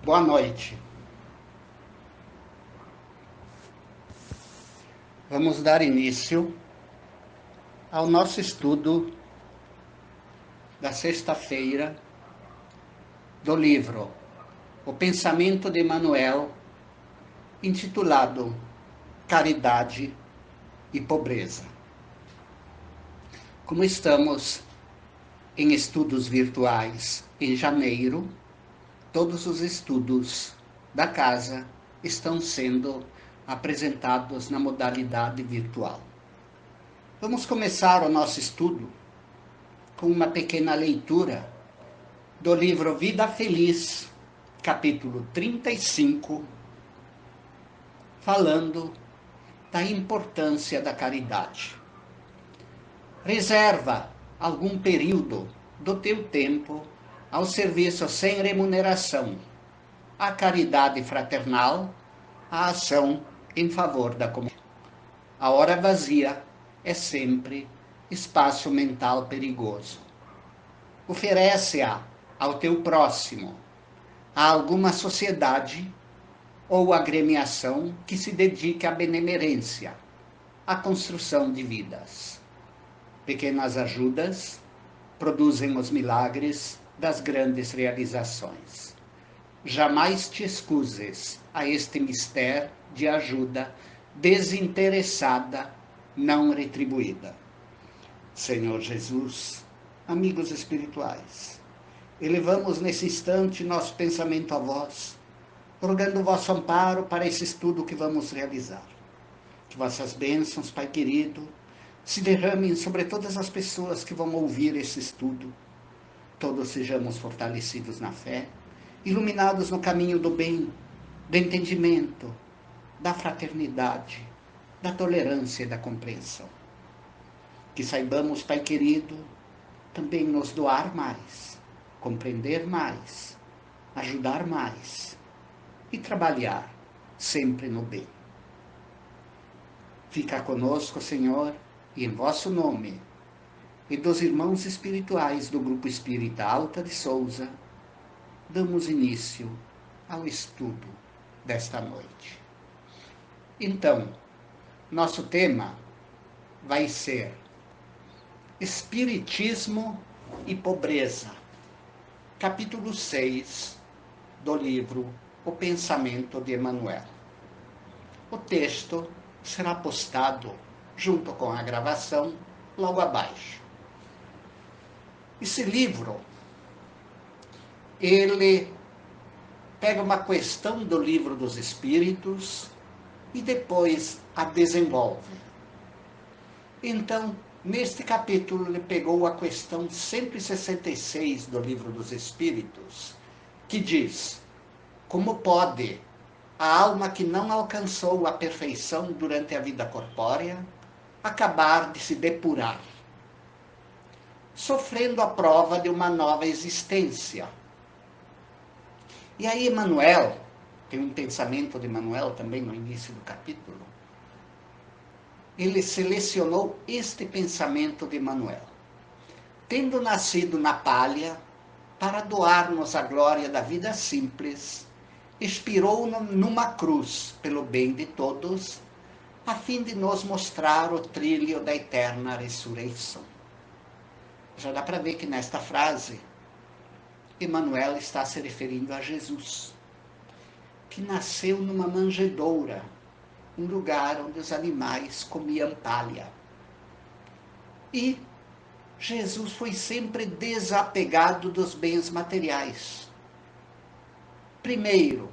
Boa noite. Vamos dar início ao nosso estudo da sexta-feira do livro O Pensamento de Emmanuel, intitulado Caridade e Pobreza. Como estamos em estudos virtuais em janeiro, todos os estudos da casa estão sendo apresentados na modalidade virtual. Vamos começar o nosso estudo com uma pequena leitura do livro Vida Feliz, capítulo 35, falando da importância da caridade. Reserva algum período do teu tempo ao serviço sem remuneração, à caridade fraternal, à ação em favor da comunidade. A hora vazia é sempre espaço mental perigoso. Oferece-a ao teu próximo, a alguma sociedade ou agremiação que se dedique à benemerência, à construção de vidas. Pequenas ajudas produzem os milagres das grandes realizações. Jamais te excuses a este mistério de ajuda desinteressada, não retribuída. Senhor Jesus, amigos espirituais, elevamos nesse instante nosso pensamento a vós, rogando o vosso amparo para esse estudo que vamos realizar. Que vossas bênçãos, Pai querido, se derramem sobre todas as pessoas que vão ouvir esse estudo. Todos sejamos fortalecidos na fé, iluminados no caminho do bem, do entendimento, da fraternidade, da tolerância e da compreensão. Que saibamos, Pai querido, também nos doar mais, compreender mais, ajudar mais e trabalhar sempre no bem. Fica conosco, Senhor, e em vosso nome, e dos irmãos espirituais do Grupo Espírita Alta de Souza, damos início ao estudo desta noite. Então, nosso tema vai ser Espiritismo e Pobreza, capítulo 6 do livro O Pensamento de Emmanuel. O texto será postado junto com a gravação logo abaixo. Esse livro, ele pega uma questão do Livro dos Espíritos e depois a desenvolve. Então, neste capítulo, ele pegou a questão 166 do Livro dos Espíritos, que diz: como pode a alma que não alcançou a perfeição durante a vida corpórea acabar de se depurar, sofrendo a prova de uma nova existência? E aí Emmanuel, tem um pensamento de Emmanuel também no início do capítulo, ele selecionou este pensamento de Emmanuel. Tendo nascido na palha, para doar-nos a glória da vida simples, expirou numa cruz pelo bem de todos, a fim de nos mostrar o trilho da eterna ressurreição. Já dá para ver que nesta frase, Emmanuel está se referindo a Jesus, que nasceu numa manjedoura, um lugar onde os animais comiam palha. E Jesus foi sempre desapegado dos bens materiais. Primeiro,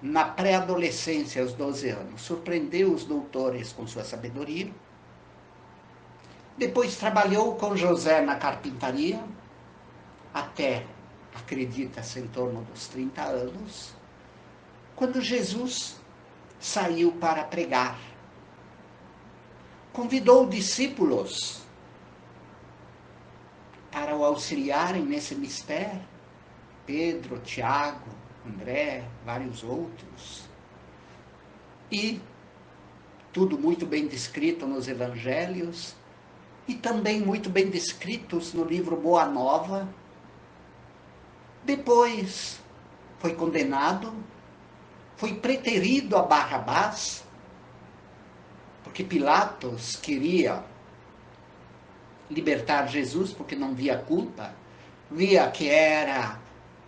na pré-adolescência, aos 12 anos, surpreendeu os doutores com sua sabedoria. Depois trabalhou com José na carpintaria, até, acredita-se, em torno dos 30 anos, quando Jesus saiu para pregar. Convidou discípulos para o auxiliarem nesse mistério, Pedro, Tiago, André, vários outros. E tudo muito bem descrito nos evangelhos e também muito bem descritos no livro Boa Nova. Depois foi condenado, foi preterido a Barrabás, porque Pilatos queria libertar Jesus, porque não via culpa, via que era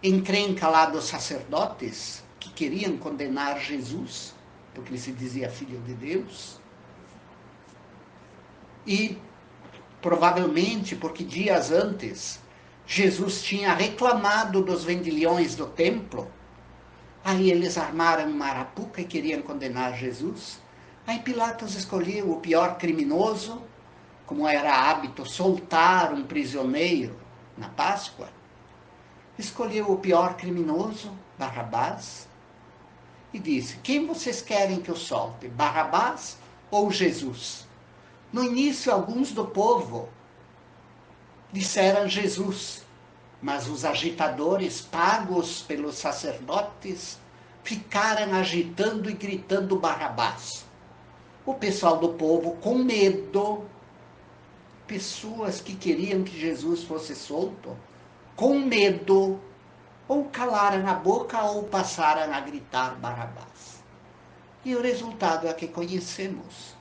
encrenca lá dos sacerdotes, que queriam condenar Jesus, porque ele se dizia filho de Deus. E provavelmente porque dias antes Jesus tinha reclamado dos vendilhões do templo. Aí eles armaram uma arapuca e queriam condenar Jesus. Aí Pilatos escolheu o pior criminoso, como era hábito soltar um prisioneiro na Páscoa. Escolheu o pior criminoso, Barrabás, e disse: quem vocês querem que eu solte, Barrabás ou Jesus? No início, alguns do povo disseram Jesus, mas os agitadores, pagos pelos sacerdotes, ficaram agitando e gritando Barrabás. O pessoal do povo, com medo, pessoas que queriam que Jesus fosse solto, com medo, ou calaram a boca ou passaram a gritar Barrabás. E o resultado é que conhecemos.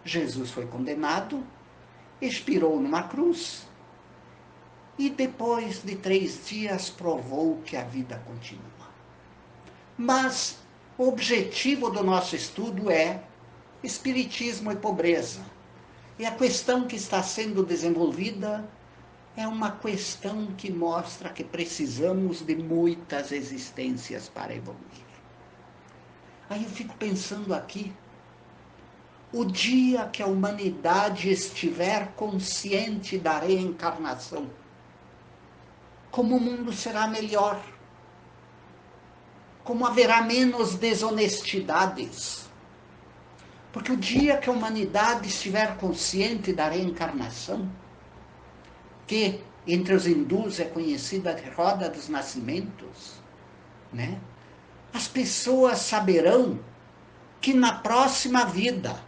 Jesus foi condenado, expirou numa cruz, e depois de 3 dias provou que a vida continua. Mas o objetivo do nosso estudo é espiritismo e pobreza. E a questão que está sendo desenvolvida é uma questão que mostra que precisamos de muitas existências para evoluir. Aí eu fico pensando aqui, o dia que a humanidade estiver consciente da reencarnação, como o mundo será melhor, como haverá menos desonestidades. Porque o dia que a humanidade estiver consciente da reencarnação, que entre os hindus é conhecida a roda dos nascimentos, né? As pessoas saberão que na próxima vida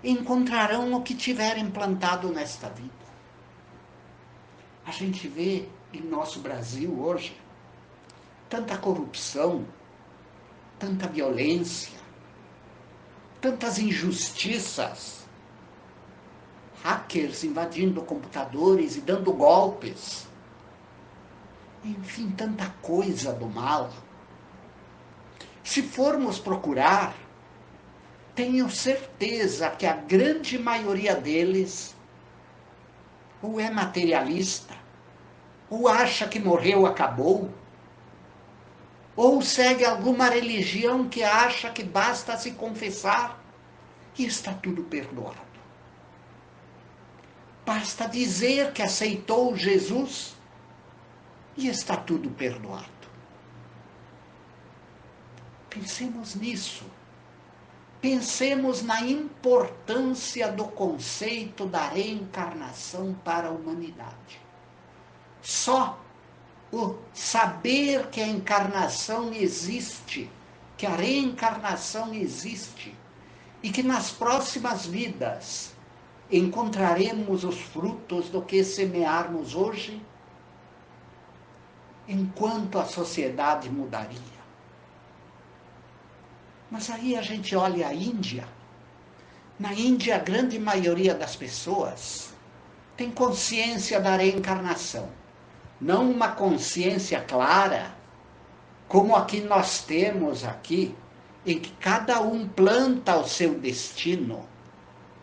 encontrarão o que tiverem plantado nesta vida. A gente vê em nosso Brasil hoje tanta corrupção, tanta violência, tantas injustiças, hackers invadindo computadores e dando golpes, enfim, tanta coisa do mal. Se formos procurar, tenho certeza que a grande maioria deles ou é materialista, ou acha que morreu, acabou, ou segue alguma religião que acha que basta se confessar e está tudo perdoado. Basta dizer que aceitou Jesus e está tudo perdoado. Pensemos nisso. Pensemos na importância do conceito da reencarnação para a humanidade. Só o saber que a encarnação existe, que a reencarnação existe, e que nas próximas vidas encontraremos os frutos do que semearmos hoje, enquanto a sociedade mudaria. Mas aí a gente olha a Índia. Na Índia, a grande maioria das pessoas tem consciência da reencarnação. Não uma consciência clara, como aqui nós temos aqui, em que cada um planta o seu destino,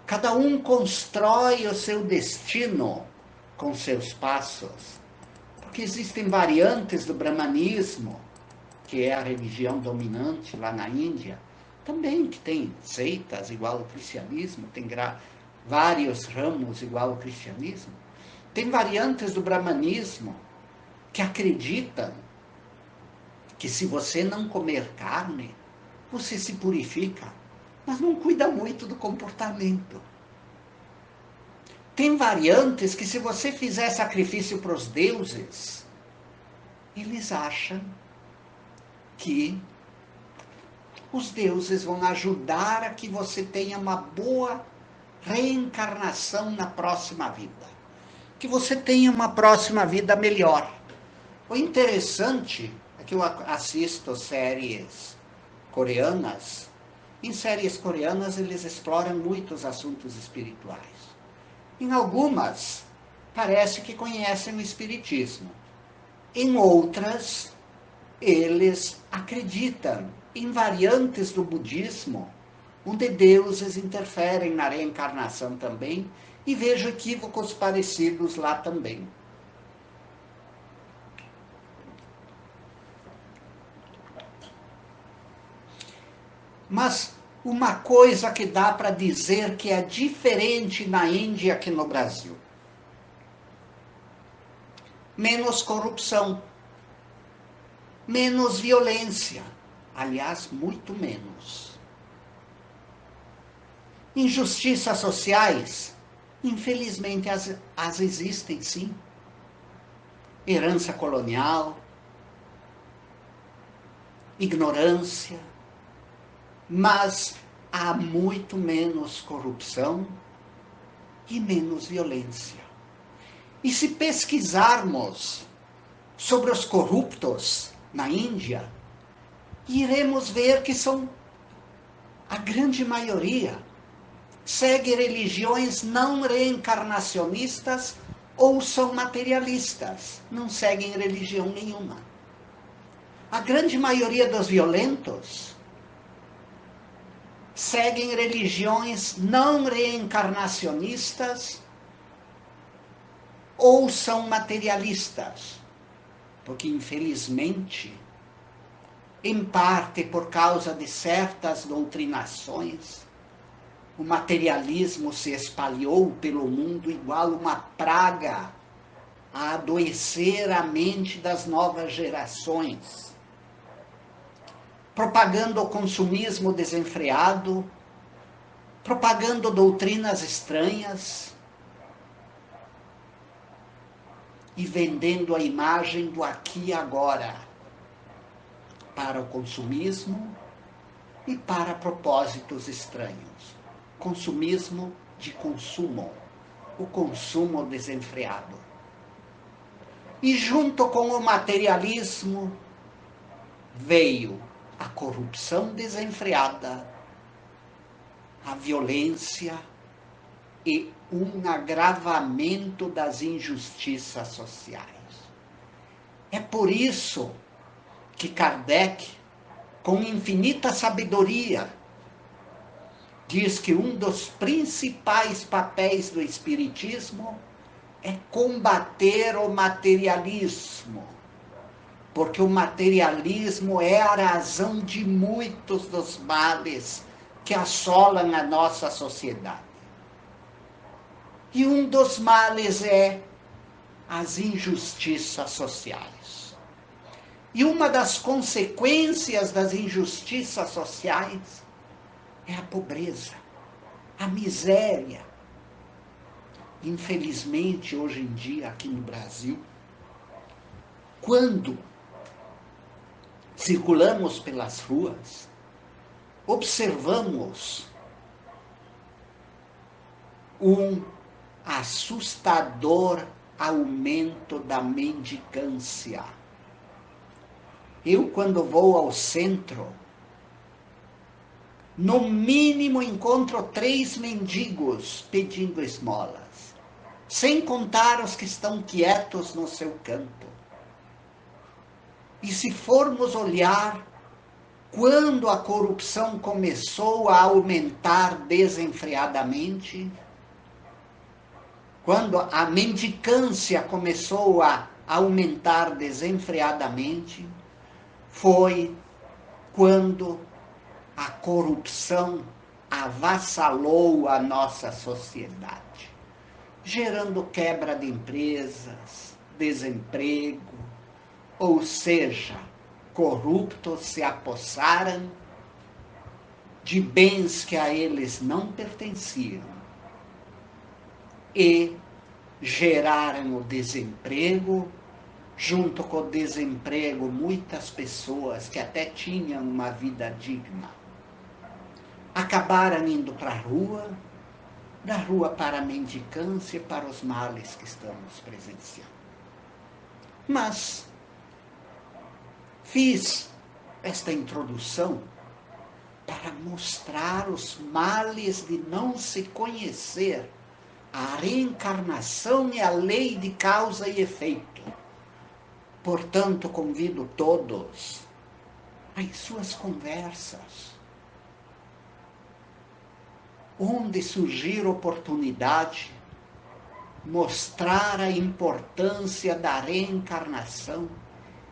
cada um constrói o seu destino com seus passos. Porque existem variantes do brahmanismo, que é a religião dominante lá na Índia, também que tem seitas igual ao cristianismo, tem vários ramos igual ao cristianismo. Tem variantes do brahmanismo que acreditam que se você não comer carne, você se purifica, mas não cuida muito do comportamento. Tem variantes que se você fizer sacrifício para os deuses, eles acham que os deuses vão ajudar a que você tenha uma boa reencarnação na próxima vida. Que você tenha uma próxima vida melhor. O interessante é que eu assisto séries coreanas. Em séries coreanas eles exploram muitos assuntos espirituais. Em algumas, parece que conhecem o espiritismo. Em outras, eles acreditam em variantes do budismo, onde deuses interferem na reencarnação também, e vejo equívocos parecidos lá também. Mas uma coisa que dá para dizer que é diferente na Índia que no Brasil: menos corrupção, menos violência, aliás, muito menos. Injustiças sociais, infelizmente as existem, sim. Herança colonial, ignorância, mas há muito menos corrupção e menos violência. E se pesquisarmos sobre os corruptos na Índia, iremos ver que são, a grande maioria, segue religiões não reencarnacionistas ou são materialistas, não seguem religião nenhuma. A grande maioria dos violentos seguem religiões não reencarnacionistas ou são materialistas, porque infelizmente, em parte por causa de certas doutrinações, o materialismo se espalhou pelo mundo igual uma praga a adoecer a mente das novas gerações, propagando o consumismo desenfreado, propagando doutrinas estranhas e vendendo a imagem do aqui e agora para o consumismo e para propósitos estranhos. Consumismo de consumo, o consumo desenfreado. E junto com o materialismo veio a corrupção desenfreada, a violência e um agravamento das injustiças sociais. É por isso que Kardec, com infinita sabedoria, diz que um dos principais papéis do espiritismo é combater o materialismo, porque o materialismo é a razão de muitos dos males que assolam a nossa sociedade. E um dos males é as injustiças sociais. E uma das consequências das injustiças sociais é a pobreza, a miséria. Infelizmente, hoje em dia, aqui no Brasil, quando circulamos pelas ruas, observamos um assustador aumento da mendicância. Eu, quando vou ao centro, no mínimo encontro 3 mendigos pedindo esmolas, sem contar os que estão quietos no seu canto. E se formos olhar, quando a corrupção começou a aumentar desenfreadamente, quando a mendicância começou a aumentar desenfreadamente, foi quando a corrupção avassalou a nossa sociedade, gerando quebra de empresas, desemprego, ou seja, corruptos se apossaram de bens que a eles não pertenciam e geraram o desemprego. Junto com o desemprego, muitas pessoas que até tinham uma vida digna acabaram indo para a rua, da rua para a mendicância e para os males que estamos presenciando. Mas Fiz esta introdução para mostrar os males de não se conhecer a reencarnação e a lei de causa e efeito. Portanto, convido todos às suas conversas, onde surgir oportunidade, mostrar a importância da reencarnação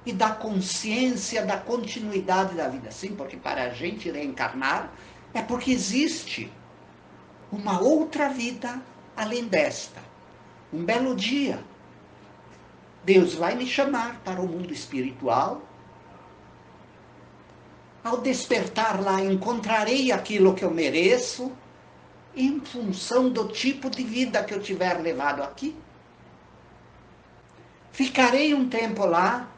e da consciência da continuidade da vida. Sim, porque para a gente reencarnar é porque existe uma outra vida além desta. Um belo dia, Deus vai me chamar para o mundo espiritual. Ao despertar lá, encontrarei aquilo que eu mereço, em função do tipo de vida que eu tiver levado aqui. Ficarei um tempo lá,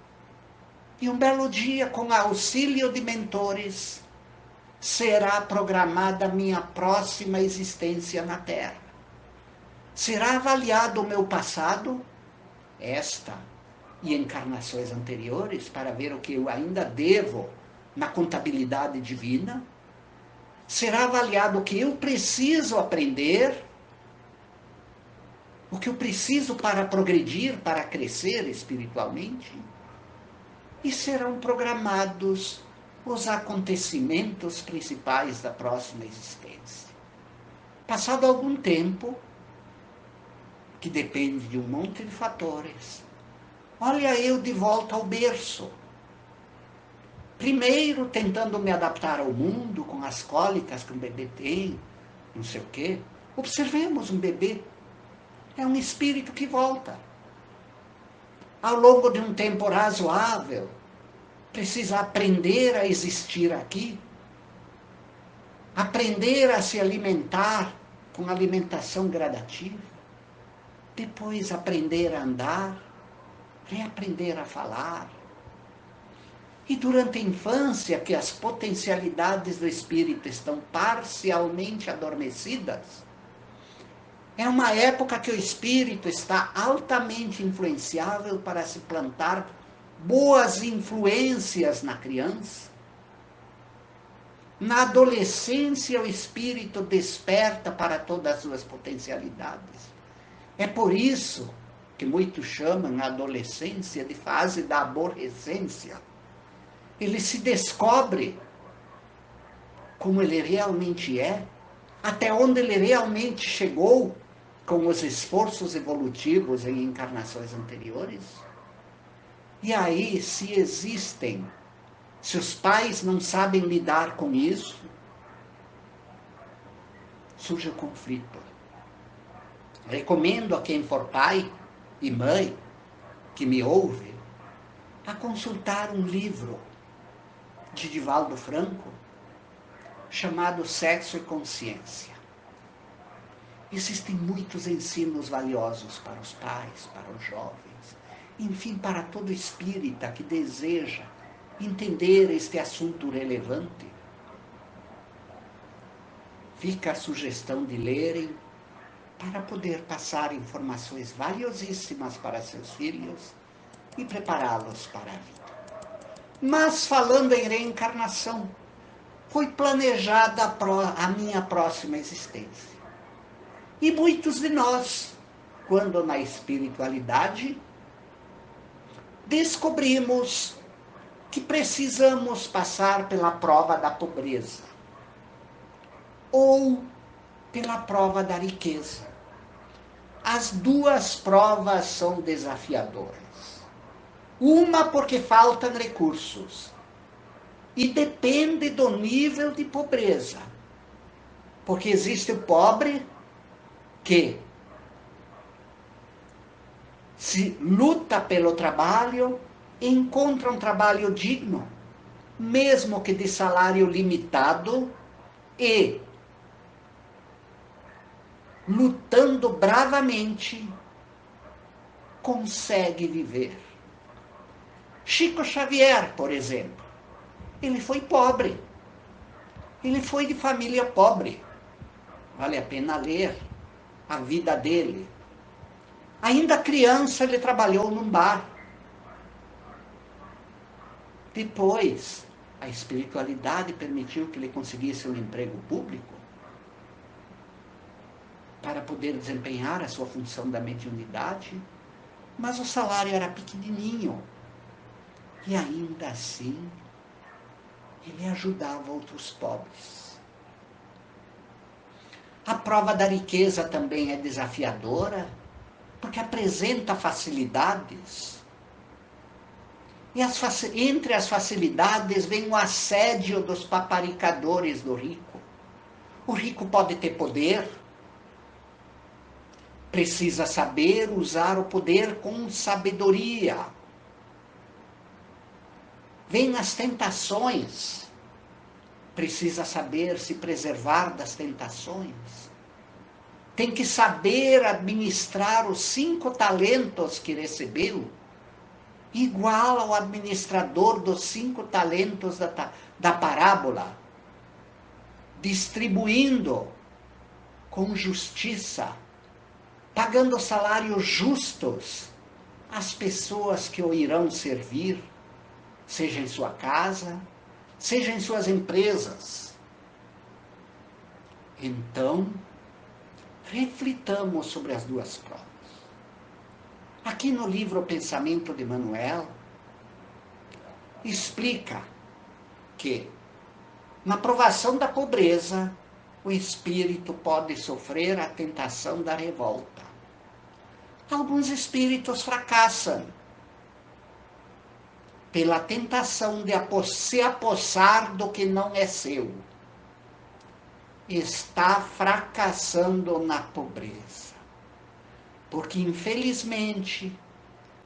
e um belo dia, com auxílio de mentores, será programada a minha próxima existência na Terra. Será avaliado o meu passado, esta e encarnações anteriores, para ver o que eu ainda devo na contabilidade divina. Será avaliado o que eu preciso aprender, o que eu preciso para progredir, para crescer espiritualmente. E serão programados os acontecimentos principais da próxima existência. Passado algum tempo, que depende de um monte de fatores, olha eu de volta ao berço. Primeiro, tentando me adaptar ao mundo, com as cólicas que um bebê tem, não sei o quê. Observemos um bebê. É um espírito que volta. Ao longo de um tempo razoável, precisa aprender a existir aqui, aprender a se alimentar com alimentação gradativa, depois aprender a andar, reaprender a falar. E durante a infância, que as potencialidades do espírito estão parcialmente adormecidas, é uma época que o espírito está altamente influenciável para se plantar boas influências na criança. Na adolescência, o espírito desperta para todas as suas potencialidades. É por isso que muitos chamam a adolescência de fase da aborrecência. Ele se descobre como ele realmente é, até onde ele realmente chegou com os esforços evolutivos em encarnações anteriores. E aí, se os pais não sabem lidar com isso, surge o conflito. Recomendo a quem for pai e mãe que me ouve a consultar um livro de Divaldo Franco chamado Sexo e Consciência. Existem muitos ensinos valiosos para os pais, para os jovens, enfim, para todo espírita que deseja entender este assunto relevante. Fica a sugestão de lerem para poder passar informações valiosíssimas para seus filhos e prepará-los para a vida. Mas, falando em reencarnação, foi planejada a minha próxima existência. E muitos de nós, quando na espiritualidade, descobrimos que precisamos passar pela prova da pobreza ou pela prova da riqueza. As duas provas são desafiadoras. Uma porque faltam recursos e depende do nível de pobreza. Porque existe o pobre que se luta pelo trabalho, encontra um trabalho digno, mesmo que de salário limitado, e lutando bravamente, consegue viver. Chico Xavier, por exemplo, ele foi pobre. Ele foi de família pobre. Vale a pena ler a vida dele. Ainda criança, ele trabalhou num bar. Depois, a espiritualidade permitiu que ele conseguisse um emprego público para poder desempenhar a sua função da mediunidade, mas o salário era pequenininho. E ainda assim, ele ajudava outros pobres. A prova da riqueza também é desafiadora, porque apresenta facilidades. E entre as facilidades vem o assédio dos paparicadores do rico. O rico pode ter poder, precisa saber usar o poder com sabedoria. Vem as tentações, precisa saber se preservar das tentações. Tem que saber administrar os 5 talentos que recebeu, igual ao administrador dos 5 talentos da parábola, distribuindo com justiça, pagando salários justos às pessoas que o irão servir, seja em sua casa, seja em suas empresas. Então, reflitamos sobre as duas provas. Aqui no livro O Pensamento de Manuel, explica que, na provação da pobreza, o espírito pode sofrer a tentação da revolta. Alguns espíritos fracassam pela tentação de se apossar do que não é seu. Está fracassando na pobreza. Porque, infelizmente,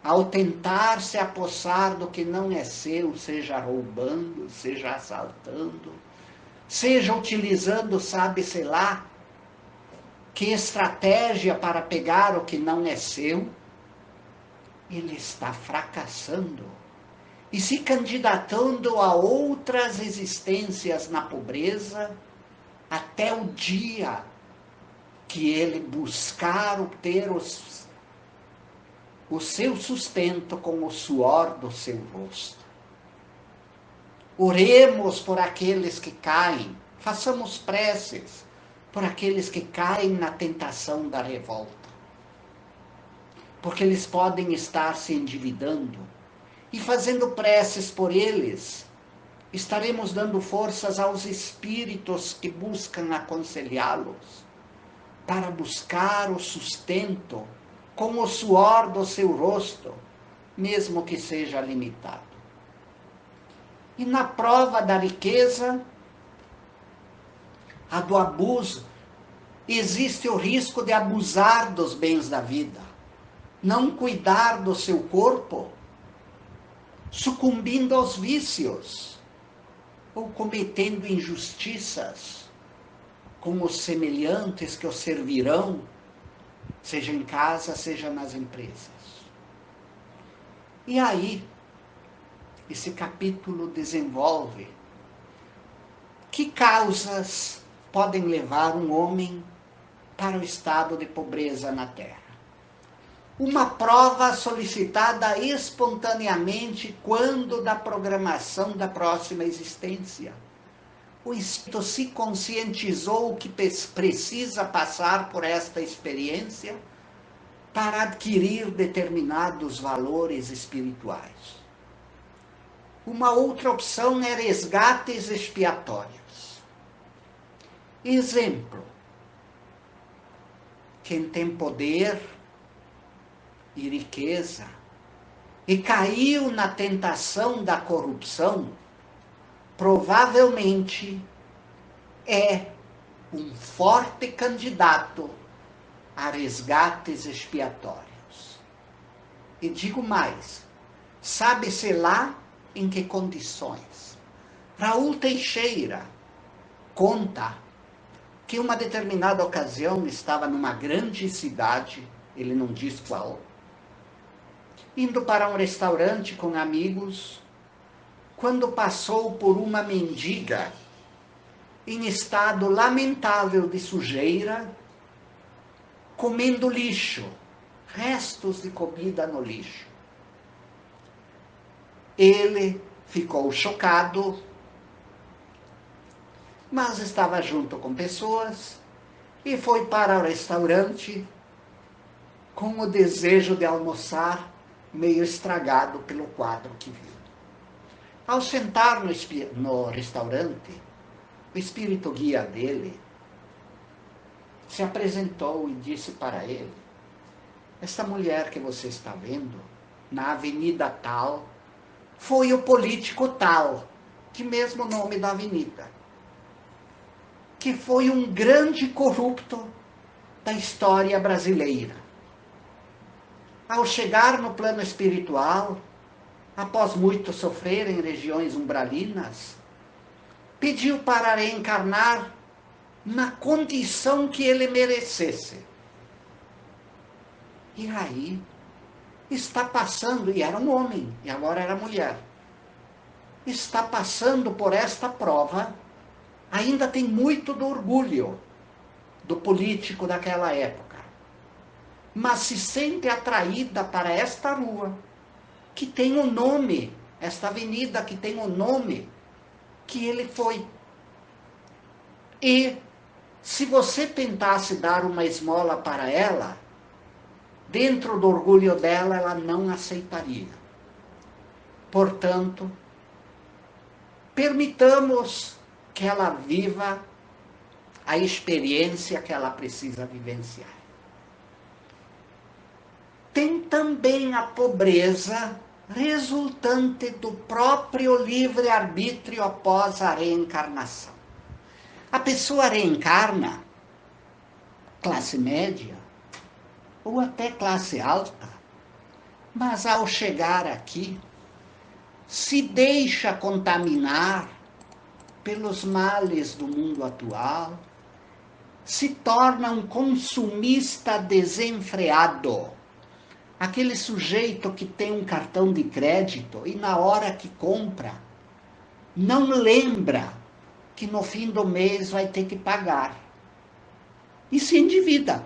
ao tentar se apossar do que não é seu, seja roubando, seja assaltando, seja utilizando, sabe-se lá, que estratégia para pegar o que não é seu, ele está fracassando e se candidatando a outras existências na pobreza, até o dia que ele buscar obter o seu sustento com o suor do seu rosto. Oremos por aqueles que caem, façamos preces por aqueles que caem na tentação da revolta. Porque eles podem estar se endividando, e fazendo preces por eles, estaremos dando forças aos espíritos que buscam aconselhá-los, para buscar o sustento com o suor do seu rosto, mesmo que seja limitado. E na prova da riqueza, a do abuso, existe o risco de abusar dos bens da vida, não cuidar do seu corpo, sucumbindo aos vícios, ou cometendo injustiças com os semelhantes que o servirão, seja em casa, seja nas empresas. E aí, esse capítulo desenvolve que causas podem levar um homem para o estado de pobreza na terra. Uma prova solicitada espontaneamente quando da programação da próxima existência. O espírito se conscientizou que precisa passar por esta experiência para adquirir determinados valores espirituais. Uma outra opção é resgates expiatórios. Exemplo: quem tem poder e riqueza e caiu na tentação da corrupção, provavelmente é um forte candidato a resgates expiatórios. E digo mais, sabe-se lá em que condições. Raul Teixeira conta que uma determinada ocasião estava numa grande cidade, ele não diz qual, indo para um restaurante com amigos, quando passou por uma mendiga em estado lamentável de sujeira, comendo lixo, restos de comida no lixo. Ele ficou chocado, mas estava junto com pessoas e foi para o restaurante com o desejo de almoçar, meio estragado pelo quadro que viu. Ao sentar no restaurante, o espírito guia dele se apresentou e disse para ele: esta mulher que você está vendo, na avenida tal, foi o político tal, que mesmo nome da avenida, que foi um grande corrupto da história brasileira. Ao chegar no plano espiritual, após muito sofrer em regiões umbralinas, pediu para reencarnar na condição que ele merecesse. E aí está passando, e era um homem, e agora era mulher, está passando por esta prova, ainda tem muito do orgulho do político daquela época, mas se sente atraída para esta rua, que tem o nome, esta avenida que tem o nome que ele foi. E se você tentasse dar uma esmola para ela, dentro do orgulho dela, ela não aceitaria. Portanto, permitamos que ela viva a experiência que ela precisa vivenciar. Tem também a pobreza resultante do próprio livre-arbítrio após a reencarnação. A pessoa reencarna, classe média, ou até classe alta, mas ao chegar aqui, se deixa contaminar pelos males do mundo atual, se torna um consumista desenfreado. Aquele sujeito que tem um cartão de crédito e na hora que compra, não lembra que no fim do mês vai ter que pagar. E se endivida.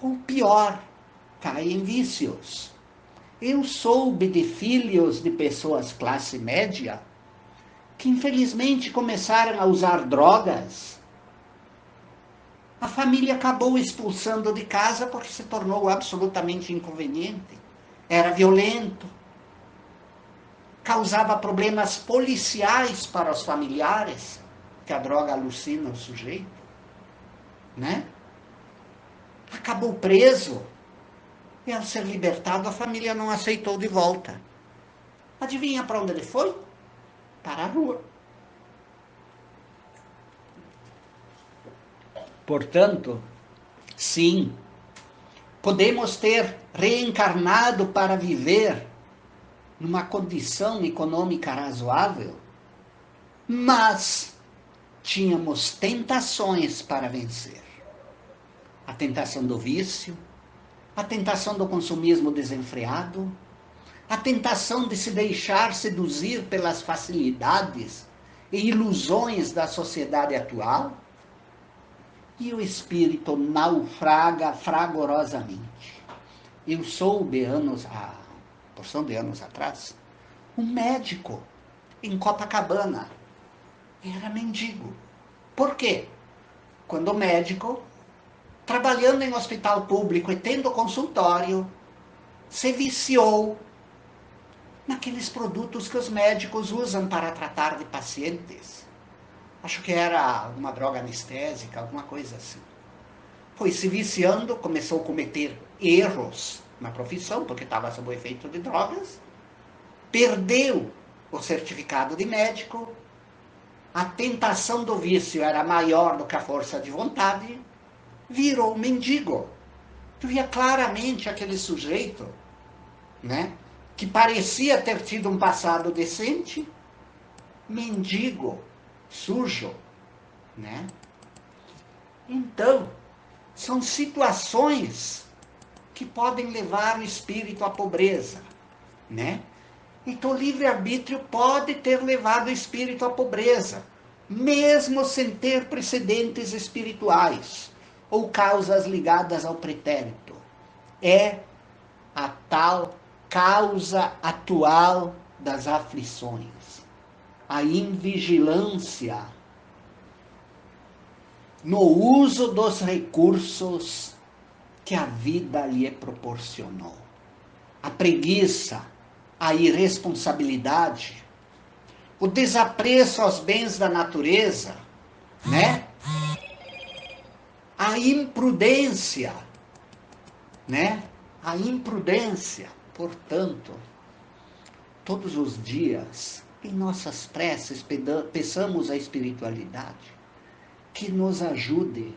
Ou pior, cai em vícios. Eu soube de filhos de pessoas classe média que infelizmente começaram a usar drogas. A família acabou expulsando de casa porque se tornou absolutamente inconveniente. Era violento. Causava problemas policiais para os familiares, que a droga alucina o sujeito, né? Acabou preso e ao ser libertado a família não aceitou de volta. Adivinha para onde ele foi? Para a rua. Portanto, sim, podemos ter reencarnado para viver numa condição econômica razoável, mas tínhamos tentações para vencer. A tentação do vício, a tentação do consumismo desenfreado, a tentação de se deixar seduzir pelas facilidades e ilusões da sociedade atual, e o espírito naufraga fragorosamente. Eu soube porção de anos atrás, um médico em Copacabana era mendigo. Por quê? Quando o médico, trabalhando em hospital público e tendo consultório, se viciou naqueles produtos que os médicos usam para tratar de pacientes. Acho que era alguma droga anestésica, alguma coisa assim. Foi se viciando, começou a cometer erros na profissão, porque estava sob o efeito de drogas, perdeu o certificado de médico, a tentação do vício era maior do que a força de vontade, virou mendigo. Tu via claramente aquele sujeito, né, que parecia ter tido um passado decente, mendigo, sujo, né? Então, são situações que podem levar o espírito à pobreza, né? Então, o livre-arbítrio pode ter levado o espírito à pobreza, mesmo sem ter precedentes espirituais ou causas ligadas ao pretérito. É a tal causa atual das aflições, a invigilância no uso dos recursos que a vida lhe proporcionou. A preguiça, a irresponsabilidade, o desapreço aos bens da natureza, né? A imprudência, né? A imprudência, portanto, todos os dias, em nossas preces, peçamos à espiritualidade que nos ajude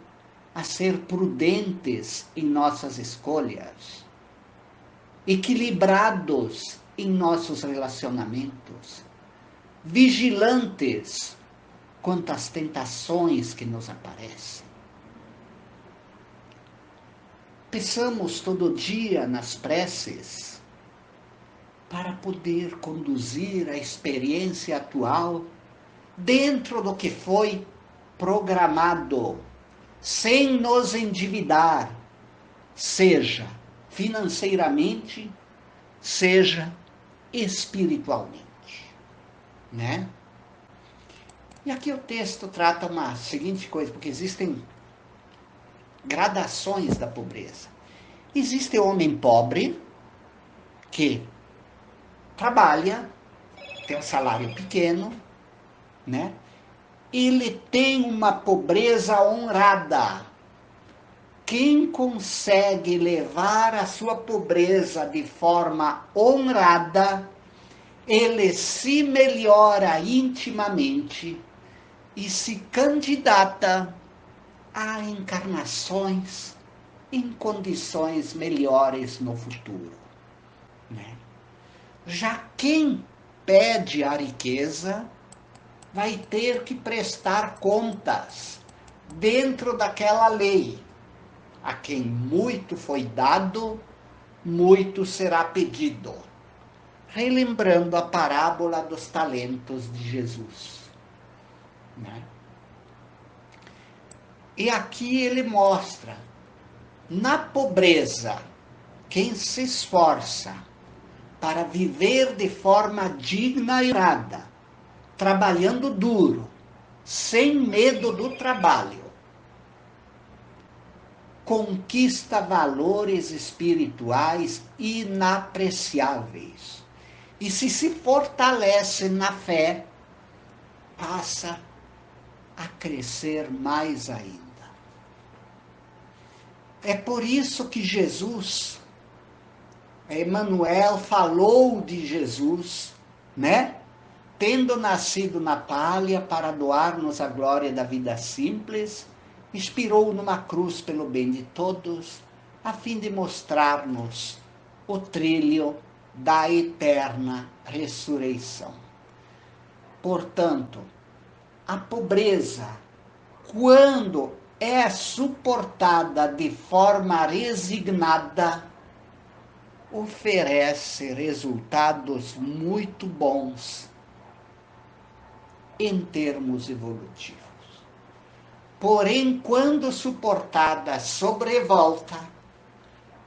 a ser prudentes em nossas escolhas, equilibrados em nossos relacionamentos, vigilantes quanto às tentações que nos aparecem. Peçamos todo dia nas preces para poder conduzir a experiência atual dentro do que foi programado, sem nos endividar, seja financeiramente, seja espiritualmente, né? E aqui o texto trata uma seguinte coisa, porque existem gradações da pobreza. Existe o homem pobre que trabalha, tem um salário pequeno, né? Ele tem uma pobreza honrada. Quem consegue levar a sua pobreza de forma honrada, ele se melhora intimamente e se candidata a encarnações em condições melhores no futuro, né? Já quem pede a riqueza vai ter que prestar contas dentro daquela lei. A quem muito foi dado, muito será pedido. Relembrando a parábola dos talentos de Jesus, né? E aqui ele mostra, na pobreza, quem se esforça para viver de forma digna e honrada, trabalhando duro, sem medo do trabalho, conquista valores espirituais inapreciáveis. E se fortalece na fé, passa a crescer mais ainda. É por isso que Jesus, Emmanuel falou de Jesus, né? Tendo nascido na palha para doar-nos a glória da vida simples, expirou numa cruz pelo bem de todos, a fim de mostrar-nos o trilho da eterna ressurreição. Portanto, a pobreza, quando é suportada de forma resignada, oferece resultados muito bons em termos evolutivos. Porém, quando suportada sob revolta,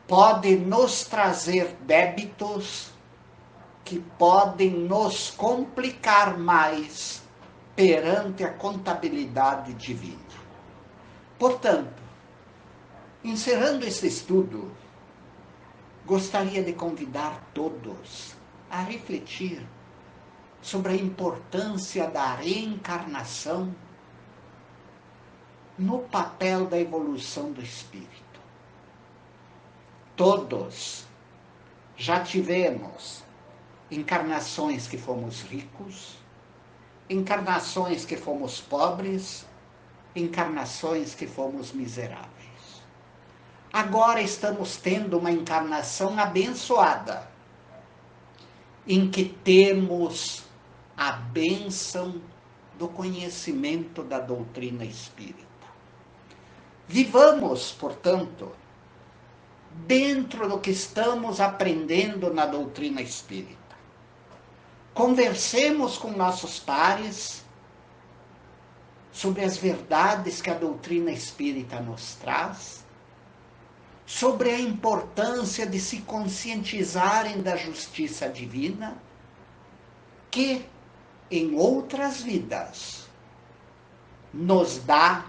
pode nos trazer débitos que podem nos complicar mais perante a contabilidade divina. Portanto, encerrando este estudo, gostaria de convidar todos a refletir sobre a importância da reencarnação no papel da evolução do espírito. Todos já tivemos encarnações que fomos ricos, encarnações que fomos pobres, encarnações que fomos miseráveis. Agora estamos tendo uma encarnação abençoada, em que temos a bênção do conhecimento da doutrina espírita. Vivamos, portanto, dentro do que estamos aprendendo na doutrina espírita. Conversemos com nossos pares sobre as verdades que a doutrina espírita nos traz, sobre a importância de se conscientizarem da justiça divina que em outras vidas nos dá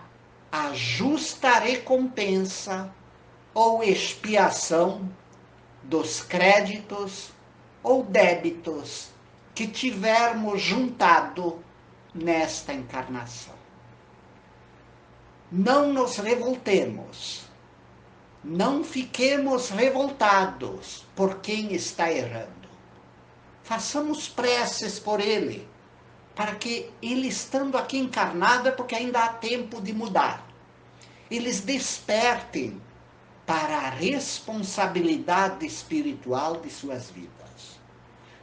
a justa recompensa ou expiação dos créditos ou débitos que tivermos juntado nesta encarnação. Não nos revoltemos, não fiquemos revoltados por quem está errando. Façamos preces por ele, para que ele, estando aqui encarnado, é porque ainda há tempo de mudar. Eles despertem para a responsabilidade espiritual de suas vidas.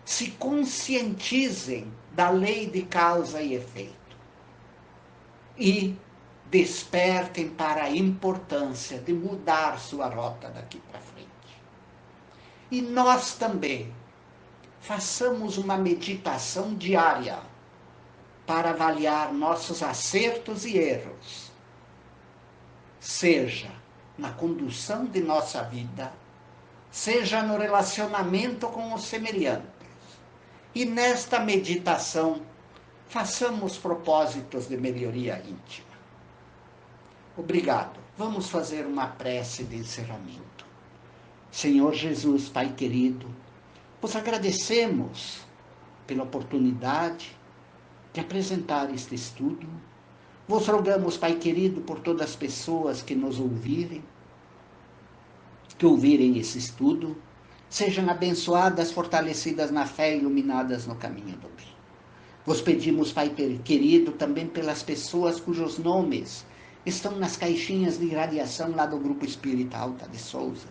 Se conscientizem da lei de causa e efeito. E despertem para a importância de mudar sua rota daqui para frente. E nós também façamos uma meditação diária para avaliar nossos acertos e erros, seja na condução de nossa vida, seja no relacionamento com os semelhantes. E nesta meditação, façamos propósitos de melhoria íntima. Obrigado. Vamos fazer uma prece de encerramento. Senhor Jesus, Pai querido, vos agradecemos pela oportunidade de apresentar este estudo. Vos rogamos, Pai querido, por todas as pessoas que nos ouvirem, que ouvirem esse estudo, sejam abençoadas, fortalecidas na fé e iluminadas no caminho do bem. Vos pedimos, Pai querido, também pelas pessoas cujos nomes estão nas caixinhas de irradiação lá do Grupo Espírita Alta de Souza.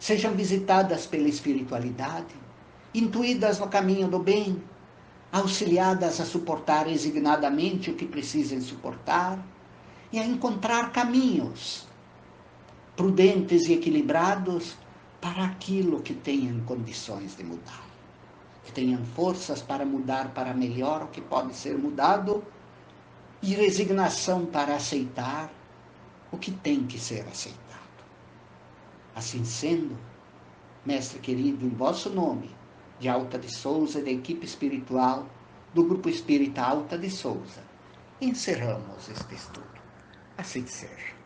Sejam visitadas pela espiritualidade, intuídas no caminho do bem, auxiliadas a suportar resignadamente o que precisem suportar e a encontrar caminhos prudentes e equilibrados para aquilo que tenham condições de mudar. Que tenham forças para mudar para melhor o que pode ser mudado e resignação para aceitar o que tem que ser aceitado. Assim sendo, Mestre querido, em vosso nome, de Alta de Souza e da equipe espiritual do Grupo Espírita Alta de Souza, encerramos este estudo. Assim seja.